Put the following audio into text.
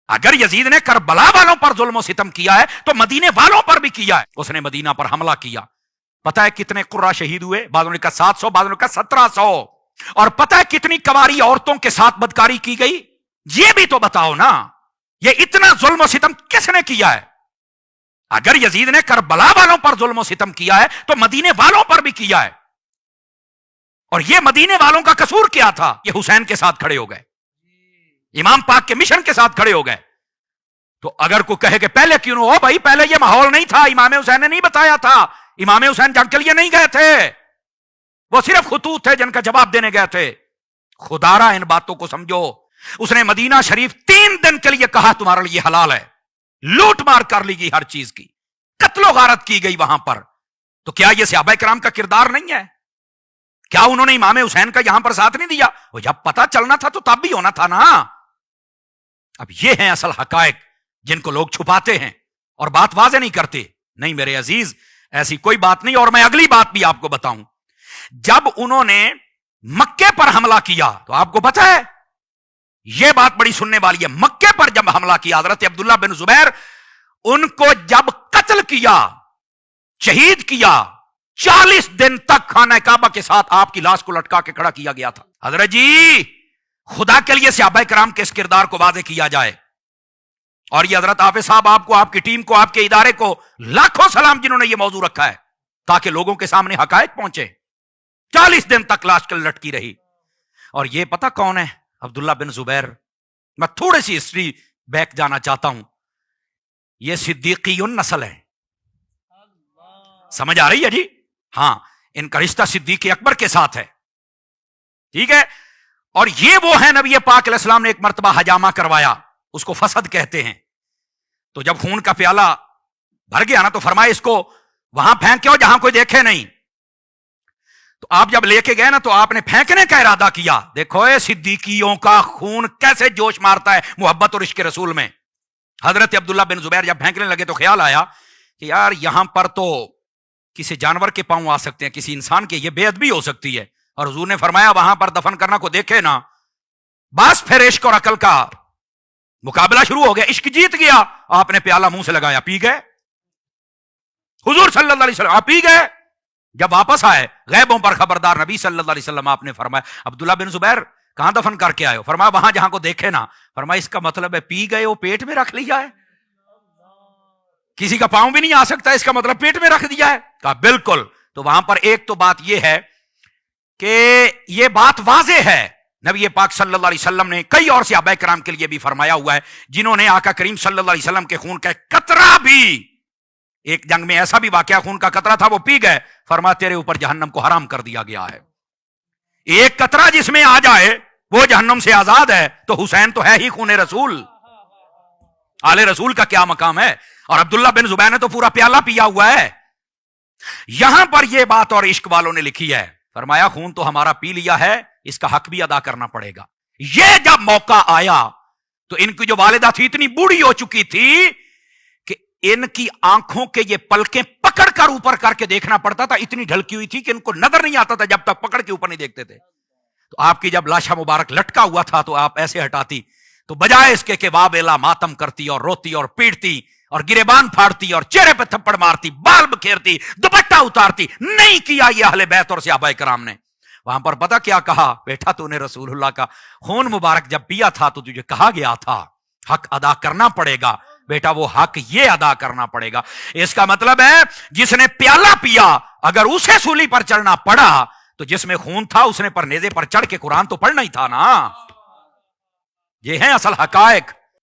اگر یزید نے کربلا والوں پر ظلم و ستم کیا ہے تو مدینے والوں پر بھی کیا ہے. اس نے مدینہ پر حملہ کیا. پتہ ہے کتنے قرہ شہید ہوئے؟ بعضوں نے کہا 700, بعضوں نے کہا 1700. اور پتہ ہے کتنی کواری عورتوں کے ساتھ بدکاری کی گئی؟ یہ بھی تو بتاؤ نا. یہ اتنا ظلم و ستم کس نے کیا ہے؟ اگر یزید نے کربلا والوں پر ظلم و ستم کیا ہے تو مدینے والوں پر بھی کیا ہے. اور یہ مدینے والوں کا قصور کیا تھا؟ یہ حسین کے ساتھ کھڑے ہو گئے, امام پاک کے مشن کے ساتھ کھڑے ہو گئے. تو اگر کوئی کہے کہ پہلے کیوں ہو بھائی, پہلے یہ ماحول نہیں تھا, امام حسین نے نہیں بتایا تھا, امام حسین جنگ کے لیے نہیں گئے تھے, وہ صرف خطوط تھے جن کا جواب دینے گئے تھے. خدارا ان باتوں کو سمجھو. اس نے مدینہ شریف 3 دن کے لیے کہا تمہارے لیے حلال ہے. لوٹ مار کر لی گئی, ہر چیز کی قتل و غارت کی گئی وہاں پر. تو کیا یہ صحابہ کرام کا کردار نہیں ہے؟ کیا انہوں نے امام حسین کا یہاں پر ساتھ نہیں دیا؟ وہ جب پتہ چلنا تھا تو تب بھی ہونا تھا نا. اب یہ ہیں اصل حقائق جن کو لوگ چھپاتے ہیں اور بات واضح نہیں کرتے. نہیں میرے عزیز, ایسی کوئی بات نہیں. اور میں اگلی بات بھی آپ کو بتاؤں, جب انہوں نے مکے پر حملہ کیا تو آپ کو پتہ ہے یہ بات بڑی سننے والی ہے, مکے پر جب حملہ کیا حضرت عبداللہ بن زبیر, ان کو جب قتل کیا, شہید کیا, 40 دن تک خانہ کعبہ کے ساتھ آپ کی لاش کو لٹکا کے کھڑا کیا گیا تھا. حضرت جی خدا کے لیے صحابہ کرام کے اس کردار کو واضح کیا جائے. اور یہ حضرت حافظ صاحب آپ کو, آپ کی ٹیم کو, آپ کے ادارے کو لاکھوں سلام جنہوں نے یہ موضوع رکھا ہے تاکہ لوگوں کے سامنے حقائق پہنچے. 40 دن تک لاش کل لٹکی رہی. اور یہ پتہ کون ہے؟ عبداللہ بن زبیر. میں تھوڑی سی ہسٹری بیک جانا چاہتا ہوں. یہ صدیقیون نسل ہے, سمجھ آ رہی ہے جی؟ ہاں, ان کا رشتہ صدیق اکبر کے ساتھ ہے, ٹھیک ہے. اور یہ وہ ہے نبی پاک علیہ السلام نے ایک مرتبہ حجامہ کروایا, اس کو فسد کہتے ہیں. تو جب خون کا پیالہ بھر گیا نا تو فرمایا اس کو وہاں پھینکو جہاں کوئی دیکھے نہیں. تو آپ جب لے کے گئے نا تو آپ نے پھینکنے کا ارادہ کیا. دیکھو اے صدیقیوں کا خون کیسے جوش مارتا ہے محبت اور عشق رسول میں. حضرت عبداللہ بن زبیر جب پھینکنے لگے تو خیال آیا کہ یار یہاں پر تو کسی جانور کے پاؤں آ سکتے ہیں, کسی انسان کے, یہ بے ادبی ہو سکتی ہے. اور حضور نے فرمایا وہاں پر دفن کرنا کو دیکھے نا. بس پھر عشق اور عقل کا مقابلہ شروع ہو گیا, عشق جیت گیا. آپ نے پیالہ منہ سے لگایا, پی گئے. حضور صلی اللہ علیہ وسلم آپ پی گئے. جب واپس آئے غیبوں پر خبردار نبی صلی اللہ علیہ وسلم, آپ نے فرمایا عبداللہ بن زبیر کہاں دفن کر کے آئے ہو؟ فرمایا وہاں جہاں کو دیکھے نا. فرمایا اس کا مطلب ہے پی گئے ہو, پیٹ میں رکھ لیا ہے, کسی کا پاؤں بھی نہیں آ سکتا, اس کا مطلب پیٹ میں رکھ دیا ہے. کہا بالکل. تو وہاں پر ایک تو بات یہ ہے کہ یہ بات واضح ہے, نبی پاک صلی اللہ علیہ وسلم نے کئی اور صحابہ کرام کے لیے بھی فرمایا ہوا ہے جنہوں نے آقا کریم صلی اللہ علیہ وسلم کے خون کا قطرہ بھی, ایک جنگ میں ایسا بھی واقعہ خون کا قطرہ تھا وہ پی گئے. فرمایا تیرے اوپر جہنم کو حرام کر دیا گیا ہے. ایک قطرہ جس میں آ جائے وہ جہنم سے آزاد ہے. تو حسین تو ہے ہی خون رسول, آل رسول کا کیا مقام ہے. اور عبداللہ بن زبیر نے تو پورا پیالہ پیا ہوا ہے. یہاں پر یہ بات اور عشق والوں نے لکھی ہے, فرمایا خون تو ہمارا پی لیا ہے, اس کا حق بھی ادا کرنا پڑے گا. یہ جب موقع آیا تو ان کی جو والدہ تھی اتنی بوڑھی ہو چکی تھی کہ ان کی آنکھوں کے یہ پلکیں پکڑ کر اوپر کر کے دیکھنا پڑتا تھا, اتنی ڈھلکی ہوئی تھی کہ ان کو نظر نہیں آتا تھا جب تک پکڑ کے اوپر نہیں دیکھتے تھے. تو آپ کی جب لاشا مبارک لٹکا ہوا تھا تو آپ ایسے ہٹاتی تو بجائے اس کے کہ واویلا ماتم کرتی اور روتی اور پیٹتی اور گریبان پھاڑتی اور چہرے پہ تھپڑ مارتی, بال بکھیرتی, دوپٹہ اتارتی, نہیں کیا یہ اہل بیت اور صحابہ کرام نے. وہاں پر پتہ کیا کہا؟ بیٹا تو نے رسول اللہ کا خون مبارک جب پیا تھا تو تجھے کہا گیا تھا حق ادا کرنا پڑے گا. بیٹا وہ حق یہ ادا کرنا پڑے گا. اس کا مطلب ہے جس نے پیالہ پیا اگر اسے سولی پر چڑھنا پڑا تو جس میں خون تھا اس نے پر نیزے پر چڑھ کے قرآن تو پڑھنا ہی تھا نا. یہ ہیں اصل حقائق.